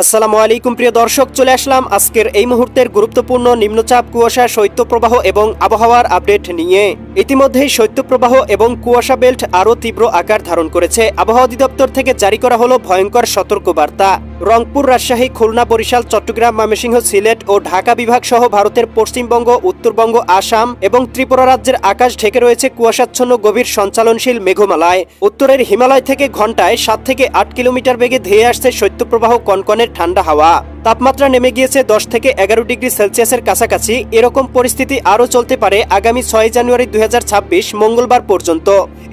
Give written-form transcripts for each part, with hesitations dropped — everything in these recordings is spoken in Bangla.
আসসালামু আলাইকুম প্রিয় দর্শক, চলে আসলাম আজকের এই মুহূর্তের গুরুত্বপূর্ণ নিম্নচাপ, কুয়াশা, শৈত্যপ্রবাহ এবং আবহাওয়ার আপডেট নিয়ে। ইতিমধ্যেই শৈত্যপ্রবাহ এবং কুয়াশা বেল্ট আরও তীব্র আকার ধারণ করেছে। আবহাওয়া অধিদপ্তর থেকে জারি করা হলো ভয়ঙ্কর সতর্কবার্তা। রংপুর, রাজশাহী, খুলনা, বরিশাল, চট্টগ্রাম, ময়মনসিংহ, সিলেট ও ঢাকা বিভাগ সহ ভারতের পশ্চিমবঙ্গ, উত্তরবঙ্গ, আসাম এবং ত্রিপুরা রাজ্যের আকাশ ঢেকে রয়েছে কুয়াশাচ্ছন্ন গভীর সঞ্চালনশীল মেঘমালায়। উত্তরের হিমালয় থেকে ঘন্টায় 7 থেকে 8 কিলোমিটার বেগে ধেয়ে আসছে শৈত্যপ্রবাহ কনকনের ঠান্ডা হাওয়া। তাপমাত্রা নেমে গিয়েছে 10 থেকে 11 ডিগ্রি সেলসিয়াসের কাছাকাছি। এরকম পরিস্থিতি আরও চলতে পারে আগামী 6 জানুয়ারি 2026 মঙ্গলবার পর্যন্ত।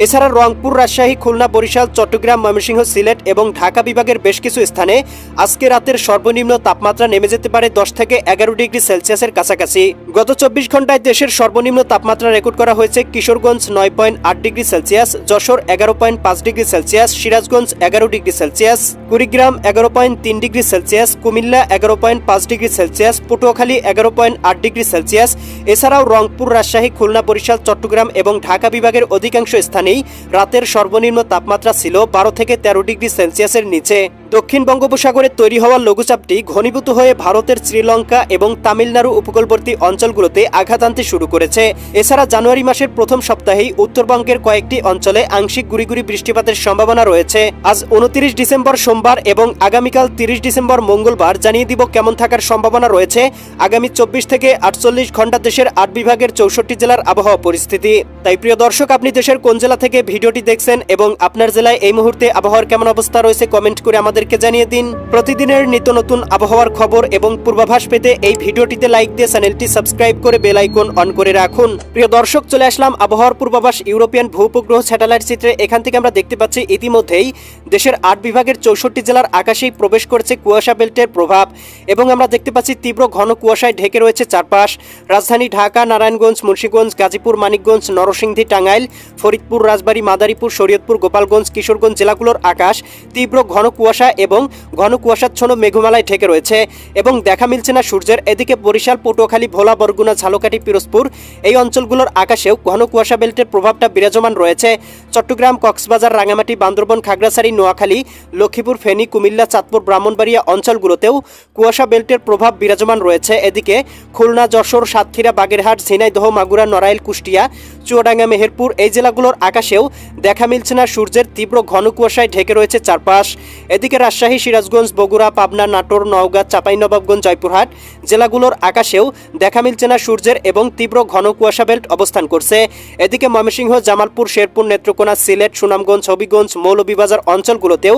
এছাড়া রংপুর, রাজশাহী, খুলনা, বরিশাল, চট্টগ্রাম, ময়মনসিংহ, সিলেট এবং ঢাকা বিভাগের বেশ কিছু স্থানে আজকে রাতের সর্বনিম্ন তাপমাত্রা নেমে যেতে পারে 10 থেকে 11 ডিগ্রি সেলসিয়াসের কাছাকাছি। গত 24 ঘন্টায় দেশের সর্বনিম্ন তাপমাত্রা রেকর্ড করা হয়েছে Kishoreganj 9.8 degree Celsius, Jessore 11.5 degree Celsius, Sirajganj 11 degree Celsius, Kurigram 11.3 degree Celsius, Comilla 11.5 degree Celsius, Patuakhali 11.8 degree Celsius. এছাড়াও রংপুর, রাজশাহী, খুলনা, বরিশাল, চট্টগ্রাম এবং ঢাকা বিভাগের অধিকাংশ স্থানেই রাতের সর্বনিম্ন তাপমাত্রা ছিল 12 থেকে 13 ডিগ্রি সেলসিয়াসের নিচে। দক্ষিণ বঙ্গোপসাগরে তৈরি হওয়া লঘুচাপটি ঘনীভূত হয়ে ভারতের শ্রীলঙ্কা এবং তামিলনাড়ু উপকূলবর্তী অঞ্চলগুলোতে আঘাত আনতে শুরু করেছে। এছাড়া জানুয়ারি মাসের প্রথম সপ্তাহেই উত্তরবঙ্গের কয়েকটি অঞ্চলে আংশিক গুড়ি বৃষ্টিপাতের সম্ভাবনা রয়েছে। আজ 29 ডিসেম্বর সোমবার এবং আগামীকাল 30 ডিসেম্বর মঙ্গলবার জানিয়ে দিব কেমন থাকার সম্ভাবনা রয়েছে আগামী 24 থেকে 48 ঘন্টা দেশের 8 বিভাগের 64 জেলার আবহাওয়া পরিস্থিতি। তাই প্রিয় দর্শক, আপনি দেশের কোন জেলা থেকে ভিডিওটি দেখছেন এবং আপনার জেলায় এই মুহূর্তে আবহাওয়ার কেমন অবস্থা রয়েছে কমেন্ট করে আমাদেরকে জানিয়ে দিন। প্রতিদিনের নিত্য নতুন আবহাওয়ার খবর এবং পূর্বাভাস পেতে এই ভিডিওটিতে লাইক দিয়ে চ্যানেলটি সাবস্ক্রাইব করে বেল আইকন অন করে রাখুন। প্রিয় দর্শক, চলে আসলাম আবহাওয়ার পূর্বাভাস ইউরোপিয়ান ভূপগ্রহ স্যাটেলাইট চিত্রে। এখান থেকে আমরা দেখতে পাচ্ছি ইতিমধ্যেই দেশের 8 বিভাগের 64 জেলার আকাশেই প্রবেশ করেছে কুয়াশা বেল্টের প্রভাব এবং আমরা দেখতে পাচ্ছি তীব্র ঘন কুয়াশায় ঢেকে রয়েছে চারপাশ। রাজধানী ঢাকা, নারায়ণগঞ্জ, মুন্সিগঞ্জ, গাজীপুর, মানিকগঞ্জ, নরসিংদী, টাঙ্গাইল, ফরিদপুর, রাজবাড়ী, মাদারীপুর, শরীয়তপুর, গোপালগঞ্জ, কিশোরগঞ্জ জেলাগুলোর আকাশ তীব্র ঘন কুয়াশা এবং ঘন কুয়াশাচ্ছন্ন মেঘমালায় ঢেকে রয়েছে এবং দেখা মিলছে না সূর্যের। এদিকে বরিশাল, পটুয়াখালী, ভোলা, বরগুনা, ঝালকাঠি, পিরোজপুর এই অঞ্চলগুলোর আকাশেও ঘন কুয়াশা বেল্টের প্রভাবটা বিরাজমান রয়েছে। চট্টগ্রাম, কক্সবাজার, রাঙামাটি, বান্দরবন, খাগড়াছড়ি, নোয়াখালী, লক্ষ্মীপুর, ফেনী, কুমিল্লা, চাঁদপুর, ব্রাহ্মণবাড়িয়া অঞ্চলগুলোতেও কুয়াশা বেল্টের প্রভাব বিরাজমান রয়েছে। এদিকে খুলনা, যশোর, সাতক্ষীরা, বাগেরহাট, ঝিনাইদহ, মাগুরা, নড়াইল, কুষ্টিয়া, চুয়াডাঙ্গা, মেহেরপুর এই জেলাগুলোর আকাশেও দেখা মিলছে না সূর্যের। তীব্র ঘন কুয়াশায় ঢেকে রয়েছে চারপাশ। এদিকে রাজশাহী, সিরাজগঞ্জ, বগুড়া, পাবনা, নাটোর, নওগাঁ, চাঁপাইনবাবগঞ্জ, জয়পুরহাট জেলাগুলোর আকাশেও দেখা মিলছে না সূর্যের এবং তীব্র ঘন কুয়াশা বেল্ট অবস্থান করছে। এদিকে ময়মনসিংহ, জামালপুর, শেরপুর, নেত্রকোনা, সিলেট, সুনামগঞ্জ, হবিগঞ্জ, মৌলভীবাজার অঞ্চলগুলোতেও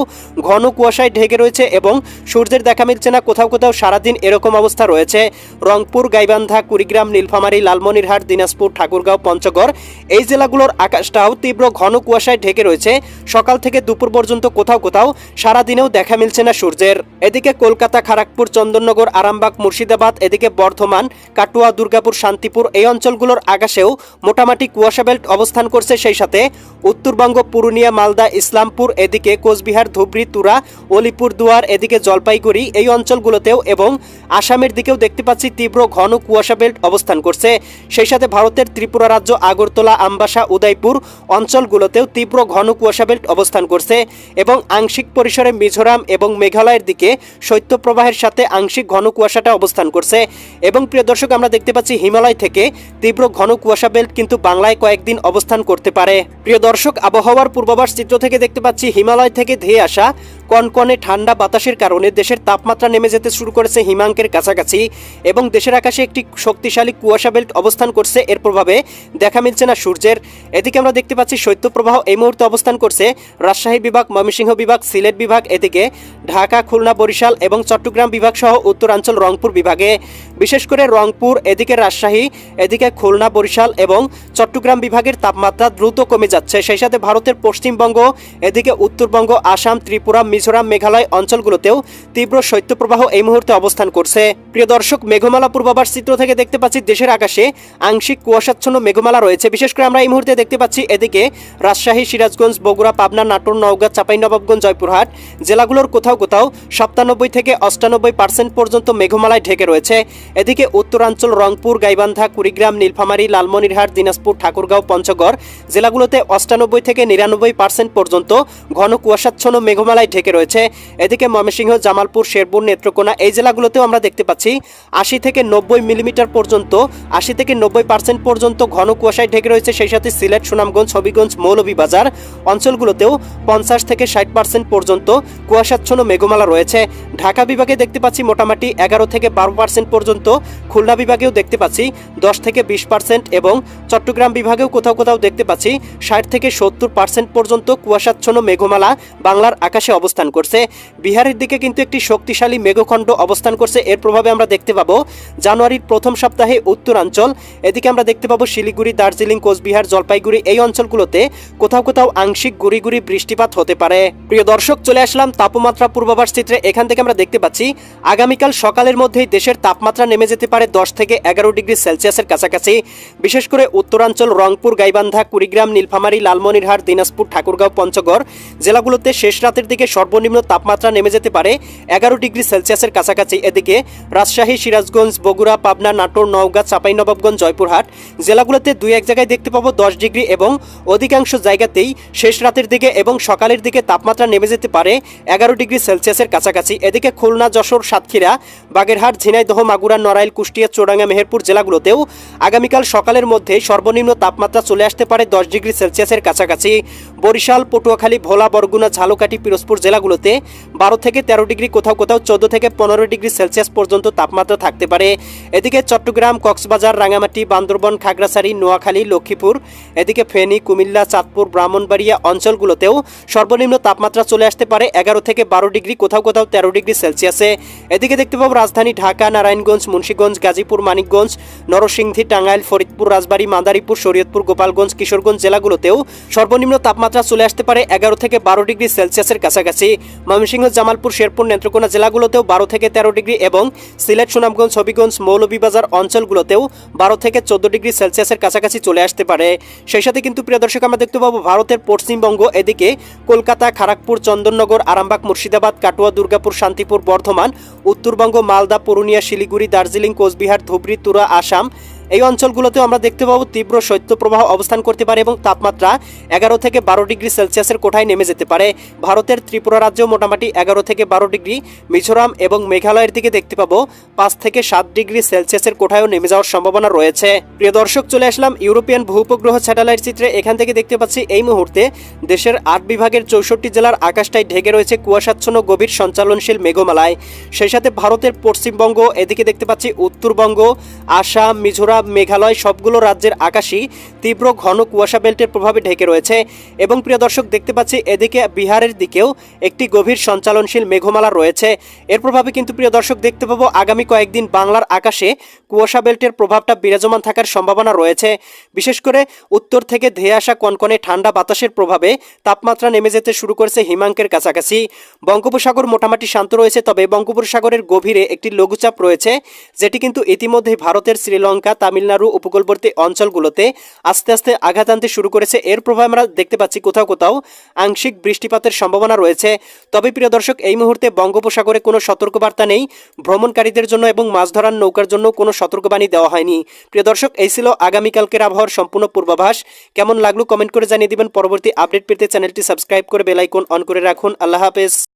ঘন কুয়াশায় ঢেকে রয়েছে এবং সূর্যের দেখা মিলছে না। কোথাও কোথাও সারাদিন এরকম অবস্থা রয়েছে। রংপুর, গাইবান্ধা, কুড়িগ্রাম, নীলফামারী, লালমনিরহাট, দিনাজপুর, ঠাকুরগাঁও, পঞ্চগড় এই জেলাগুলোর আকাশটাও তীব্র ঘন কুয়াশায় ঢেকে রয়েছে। সকাল থেকে দুপুর পর্যন্ত কোথাও কোথাও সারাদিনেও দেখা মিলছে না সূর্যের। এদিকে কলকাতা, খড়গপুর, চন্দননগর, আরামবাগ, মুর্শিদাবাদ, এদিকে বর্ধমান, কাটুয়া, দুর্গাপুর, শান্তিপুর এই অঞ্চলগুলোর আকাশেও মোটামুটি কুয়াশা বেল্ট অবস্থান করছে। সেই সাথে উত্তরবঙ্গ, পুরুলিয়া, মালদা, ইসলামপুর, এদিকে কোচবিহার, ধুবড়ী, তুরা, অলিপুরদুয়ার, এদিকে জলপাইগুড়ি এই অঞ্চলগুলোতেও এবং আসামের দিকেও দেখতে পাচ্ছি তীব্র ঘন কুয়াশা বেল্ট অবস্থান করছে। সেই সাথে ভারতের ত্রিপুরা রাজ্য, আগরতলা, আমবাসা, উদয়পুর অঞ্চলগুলোতেও তীব্র ঘন কুয়াশা বেল্ট অবস্থান করছে এবং আংশিক পরিসরে মিজোরাম এবং মেঘালয়ের দিকে শৈত্যপ্রবাহের সাথে আংশিক ঘন কুয়াশাটা অবস্থান করছে। এবং প্রিয় দর্শক, আমরা দেখতে পাচ্ছি হিমালয় থেকে তীব্র ঘন কুয়াশা বেল্ট কিন্তু বাংলায় কয়েকদিন অবস্থান করতে পারে। প্রিয় দর্শক, আবহাওয়ার পূর্বাভাস চিত্র থেকে দেখতে পাচ্ছি হিমালয় থেকে ধেয়ে আসা কনকনে ঠান্ডা বাতাসের কারণে দেশের তাপমাত্রা নেমে যেতে শুরু করেছে হিমাঙ্কের কাছাকাছি এবং দেশের আকাশে একটি শক্তিশালী কুয়াশা বেল্ট অবস্থান করছে। এর প্রভাবে দেখা মিলছে না সূর্যের। এদিকে আমরা দেখতে পাচ্ছি শৈত্যপ্রবাহ এই মুহূর্তে অবস্থান করছে রাজশাহী বিভাগ, ময়মনসিংহ বিভাগ, সিলেট বিভাগ, এদিকে ঢাকা, খুলনা, বরিশাল এবং চট্টগ্রাম বিভাগ সহ উত্তরাঞ্চল রংপুর বিভাগে। বিশেষ করে রংপুর, এদিকে রাজশাহী, এদিকে খুলনা, বরিশাল এবং চট্টগ্রাম বিভাগের তাপমাত্রা দ্রুত কমে যাচ্ছে। সেই সাথে ভারতের পশ্চিমবঙ্গ, এদিকে উত্তরবঙ্গ, আসাম, ত্রিপুরা, মিজোরাম, মেঘালয় অঞ্চলগুলোতেও তীব্র শৈত্যপ্রবাহ এই মুহূর্তে অবস্থান করছে। প্রিয় দর্শক, মেঘমালা পূর্বাভাস চিত্র থেকে দেখতে পাচ্ছি দেশের আকাশে আংশিক কুয়াশাচ্ছন্ন মেঘমালা রয়েছে। বিশেষ করে আমরা এই মুহূর্তে দেখতে পাচ্ছি এদিকে রাজশাহী, সিরাজগঞ্জ, বগুড়া, পাবনা, নাটোর, নওগাঁ, চাঁপাইনবাবগঞ্জ, জয়পুরহাট জেলাগুলোর কোথাও কোথাও 97 থেকে 98% পর্যন্ত মেঘমালায় ঢেকে রয়েছে। এদিকে উত্তরাঞ্চল রংপুর, গাইবান্ধা, কুড়িগ্রাম, নীলফামারী, লালমনিরহাট, দিনাজপুর, ঠাকুরগাঁও, পঞ্চগড় জেলাগুলোতে 98 থেকে 99% পর্যন্ত ঘন কুয়াশাচ্ছন্ন মেঘমালায় ঢেকে রয়েছে। এদিকে ময়মনসিংহ, জামালপুর, শেরপুর, নেত্রকোনা এই জেলাগুলোতেও আমরা দেখতে পাচ্ছি 80 থেকে 90 মিলিমিটার পর্যন্ত 80 থেকে 90% পর্যন্ত ঘন কুয়াশায় ঢেকে রয়েছে। সেই সাথে সিলেট, সুনামগঞ্জ, হবিগঞ্জ, মৌলভীবাজার অঞ্চলগুলোতেও 50 থেকে 60% পর্যন্ত কুয়াশাচ্ছন্ন মেঘমালা রয়েছে। ঢাকা বিভাগে দেখতে পাচ্ছি মোটামুটি 11 থেকে 12% পর্যন্ত, খুলনা বিভাগেও দেখতে পাচ্ছি 10 থেকে 20% এবং চট্টগ্রাম বিভাগেও কোথাও কোথাও দেখতে পাচ্ছি 60 থেকে 70% পর্যন্ত কুয়াশাচ্ছন্ন মেঘমালা বাংলার আকাশে অবস্থান করছে। বিহারের দিকে কিন্তু একটি শক্তিশালী মেঘখণ্ড অবস্থান করছে। এর প্রভাবে আমরা দেখতে পাবো জানুয়ারির প্রথম সপ্তাহে উত্তরাঞ্চল, এদিকে আমরা দেখতে পাবো শিলিগুড়ি, দার্জিলিং, কোচবিহার, জলপাইগুড়ি এই অঞ্চলগুলোতে কোথাও কোথাও আংশিক গুড়ি গুড়ি বৃষ্টিপাত হতে পারে। প্রিয় দর্শক, চলে আসলাম তাপমাত্রা পূর্বাভাস চিত্রে। এখান থেকে আমরা দেখতে পাচ্ছি আগামীকাল সকালের মধ্যেই দেশের তাপমাত্রা নেমে যেতে পারে 10 থেকে 11 ডিগ্রি সেলসিয়াসের কাছাকাছি। বিশেষ করে উত্তরাঞ্চল, রংপুর, গাইবান্ধা, কুড়িগ্রাম, নীলফামারী, লালমনিরহাট, দিনাজপুর, ঠাকুরগাঁও, পঞ্চগড় জেলাগুলোতে শেষ রাতের দিকে সর্বনিম্ন তাপমাত্রা নেমে যেতে পারে 11 ডিগ্রি সেলসিয়াসের কাছাকাছি। এদিকে রাজশাহী, সিরাজগঞ্জ, বগুড়া, পাবনা, নাটোর, নওগাঁ, চাঁপাইনবাবগঞ্জ, জয়পুরহাট জেলাগুলোতে 2-1 জায়গায় দেখতে পাবো 10 ডিগ্রি এবং অধিকাংশ জায়গাতেই শেষ রাতের দিকে এবং সকালের দিকে তাপমাত্রা নেমে যেতে পারে 11 ডিগ্রি সেলসিয়াসের কাছাকাছি। এদিকে খুলনা, যশোর, সাতক্ষীরা, বাগেরহাট, ঝিনাইদহ, মাগুরা, নড়াইল, কুষ্টিয়া, চুয়াডাঙ্গা, মেহেরপুর জেলাগুলোতেও আগামীকাল সকালের মধ্যে সর্বনিম্ন তাপমাত্রা চলে আসতে পারে 10 ডিগ্রি সেলসিয়াসের কাছাকাছি। বরিশাল, পটুয়াখালী, ভোলা, বরগুনা, ঝালকাঠি, পিরোজপুর জেলাগুলোতে 12 থেকে 13 ডিগ্রি, কোথাও কোথাও 14 থেকে 15 ডিগ্রি সেলসিয়াস পর্যন্ত তাপমাত্রা থাকতে পারে। এদিকে চট্টগ্রাম, কক্সবাজার, রাঙামাটি, বান্দরবন, খাগড়াছড়ি, নোয়াখালী, লক্ষ্মীপুর, এদিকে ফেনী, কুমিল্লা, চাঁদপুর, ব্রাহ্মণবাড়িয়া অঞ্চলগুলোতেও সর্বনিম্ন তাপমাত্রা চলে আসতে পারে 11 থেকে 12 ডিগ্রি, কোথাও কোথাও 13 ডিগ্রি সেলসিয়াসে। এদিকে দেখতে পাবো রাজধানী ঢাকা, নারায়ণগঞ্জ, মুন্সিগঞ্জ, গাজীপুর, মানিকগঞ্জ, নরসিংদী, টাঙ্গাইল, ফরিদপুর, রাজবাড়ী, মাদারীপুর, শরীয়তপুর, গোপালগঞ্জ, কিশোরগঞ্জ জেলাগুলোতেও সর্বনিম্ন তাপমাত্রা চলে আসতে পারে 11 থেকে 12 ডিগ্রি সেলসিয়াসের কাছাকাছি। ময়মনসিংহ, জামালপুর, শেরপুর, নেত্রকোনা জেলাগুলোতেও 12 থেকে 13 ডিগ্রি এবং সিলেট, সুনামগঞ্জ, হবিগঞ্জ, মৌলভীবাজার অঞ্চলগুলোতেও 12 থেকে 14 ডিগ্রি সেলসিয়াসের কাছাকাছি চলে আসতে পারে। সেই সাথে কিন্তু প্রিয় দর্শক, আমরা দেখতে পাবো ভারতের পশ্চিমবঙ্গ, এদিকে কলকাতা, খড়গপুর, চন্দননগর, আরামবাগ, মুর্শিদাবাদ, কাটুয়া, দুর্গাপুর, শান্তিপুর, বর্ধমান, উত্তরবঙ্গ, মালদা, পুরুলিয়া, শিলিগুড়ি, দার্জিলিং, কোচবিহার, ধুবড়ী, তুরা, আসাম এই অঞ্চলগুলোতেও আমরা দেখতে পাবো তীব্র শৈত্যপ্রবাহ অবস্থান করতে পারে এবং তাপমাত্রা 11 থেকে 12 ডিগ্রি সেলসিয়াসের কোঠায় নেমে যেতে পারে। ভারতের ত্রিপুরা রাজ্যেও মোটামুটি 11 থেকে 12 ডিগ্রি, মিজোরাম এবং মেঘালয়ের দিকে দেখতে পাবো 5 থেকে 7 ডিগ্রি সেলসিয়াসের কোঠায়ও নেমে যাওয়ার সম্ভাবনা রয়েছে। প্রিয় দর্শক, চলে আসলাম ইউরোপিয়ান ভূপগ্রহ স্যাটেলাইট চিত্রে। এখান থেকে দেখতে পাচ্ছি এই মুহূর্তে দেশের 8 বিভাগের 64 জেলার আকাশটায় ঢেকে রয়েছে কুয়াশাচ্ছন্ন গভীর সঞ্চালনশীল মেঘমালায়। সেই সাথে ভারতের পশ্চিমবঙ্গ, এদিকে দেখতে পাচ্ছি উত্তরবঙ্গ, আসাম, মিজোরাম, মেঘালয় সবগুলো রাজ্যের আকাশই তীব্র ঘন কুয়াশা বেল্টের প্রভাবে ঢেকে রয়েছে। এবং প্রিয় দর্শক, দেখতে পাচ্ছি এদিকে বিহারের দিকেও একটি গভীর সঞ্চালনশীল মেঘমালা রয়েছে। এর প্রভাবে কিন্তু প্রিয় দর্শক দেখতে পাবো আগামী কয়েকদিন বাংলার আকাশে কুয়াশা বেল্টের প্রভাবটা বিরাজমান থাকার সম্ভাবনা রয়েছে। বিশেষ করে উত্তর থেকে ধেয়ে আসা কনকনে ঠান্ডা বাতাসের প্রভাবে তাপমাত্রা নেমে যেতে শুরু করেছে হিমাঙ্কের কাছাকাছি। বঙ্গোপসাগর মোটামুটি শান্ত রয়েছে, তবে বঙ্গোপসাগরের গভীরে একটি লঘুচাপ রয়েছে, যেটি কিন্তু ইতিমধ্যে ভারতের শ্রীলঙ্কা, তামিলনাড়ু উপকূলবর্তী অঞ্চলগুলোতে আস্তে আস্তে আঘাত আনতে শুরু করেছে। এর প্রভাবে আমরা দেখতে পাচ্ছি কোথাও কোথাও আংশিক বৃষ্টিপাতের সম্ভাবনা রয়েছে। তবে প্রিয় দর্শক, এই মুহূর্তে বঙ্গোপসাগরে কোনো সতর্কবার্তা নেই ভ্রমণকারীদের জন্য এবং মাছ ধরার নৌকার জন্য কোনো সতর্কবাণী দেওয়া হয়নি। প্রিয় দর্শক, এই ছিল আগামীকালকের আবহাওয়ার সম্পূর্ণ পূর্বাভাস। কেমন লাগলো কমেন্ট করে জানিয়ে দিবেন। পরবর্তী আপডেট পেতে চ্যানেলটি সাবস্ক্রাইব করে বেল আইকন অন করে রাখুন। আল্লাহ হাফেজ।